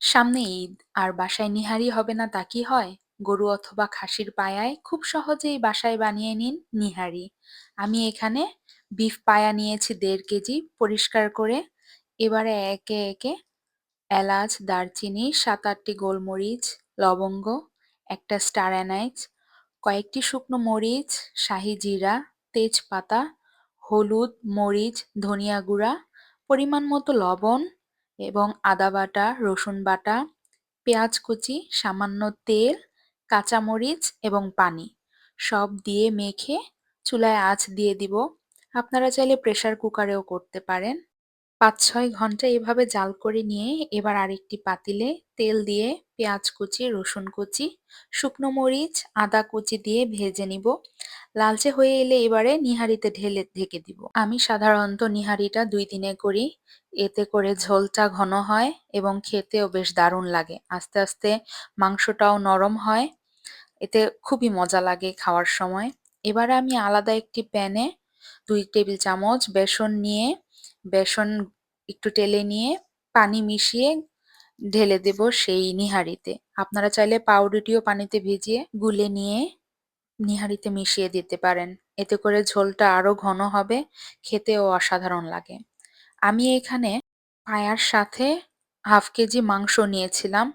সামনে ঈদ আর বাসায় নিহারি হবে না তা কি হয়? গরু অথবা খাসির পায়ায় খুব সহজেই বাসায় বানিয়ে নিন নিহারি। আমি এখানে বিফ পায়া নিয়েছি ১.৫ কেজি পরিষ্কার করে। এবারে একে একে এলাচ, দারচিনি, ৭-৮টি গোলমরিচ, লবঙ্গ, একটা স্টার অ্যানাইচ, কয়েকটি শুকনো মরিচ, শাহি জিরা, তেজপাতা, হলুদ, মরিচ, ধনিয়া গুঁড়া, পরিমাণ মতো লবণ এবং আদা বাটা, রসুন বাটা, পেঁয়াজ কুচি, সামান্য তেল, কাঁচামরিচ এবং পানি সব দিয়ে মেখে চুলায় আঁচ দিয়ে দিব। আপনারা চাইলে প্রেসার কুকারেও করতে পারেন। ৫-৬ ঘন্টা এভাবে জাল করে নিয়ে এবার আরেকটি পাতিলে তেল দিয়ে পেঁয়াজ কুচি, রসুন কুচি, শুকনো মরিচ, আদা কুচি দিয়ে ভেজে নিব। লালচে হয়ে এলে এবারে নিহারিতে ঢেলে ঢেকে দিব। আমি সাধারণত নিহারিটা ২ দিনে করি। এতে করে ঝোলটা ঘন হয় এবং খেতেও বেশ দারুণ লাগে। আস্তে আস্তে মাংসটাও নরম হয়। এতে খুবই মজা লাগে খাওয়ার সময়। এবারে আমি আলাদা একটি প্যানে ২ টেবিল চামচ বেসন নিয়ে বেসন একটু টেলে নিয়ে পানি মিশিয়ে ঢেলে দেব সেই নিহারিতে। আপনারা চাইলে পাউরুটিও পানিতে ভিজিয়ে গুলে নিয়ে নিহারিতে মিশিয়ে দিতে পারেন। এতে করে ঝোলটা আরো ঘন হবে, খেতেও অসাধারণ লাগে। আমি এখানে পায়ার সাথে ১/২ কেজি মাংস নিয়েছিলাম।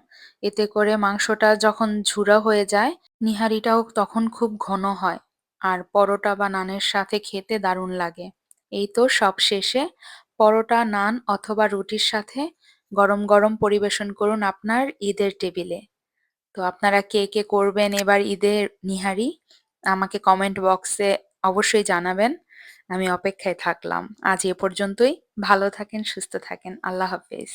এতে করে মাংসটা যখন ঝুরা হয়ে যায়, নিহারিটাও তখন খুব ঘন হয়। আর পরোটা বা নানের সাথে খেতে দারুণ লাগে। এই তো সব শেষে পরোটা, নান অথবা রুটির সাথে গরম গরম পরিবেশন করুন আপনার ঈদের টেবিলে। তো আপনারা কে কে করবেন এবার ঈদের নিহারি আমাকে কমেন্ট বক্সে অবশ্যই জানাবেন। আমি অপেক্ষায় থাকলাম। আজ এ পর্যন্তই। ভালো থাকেন, সুস্থ থাকেন। আল্লাহ হাফেজ।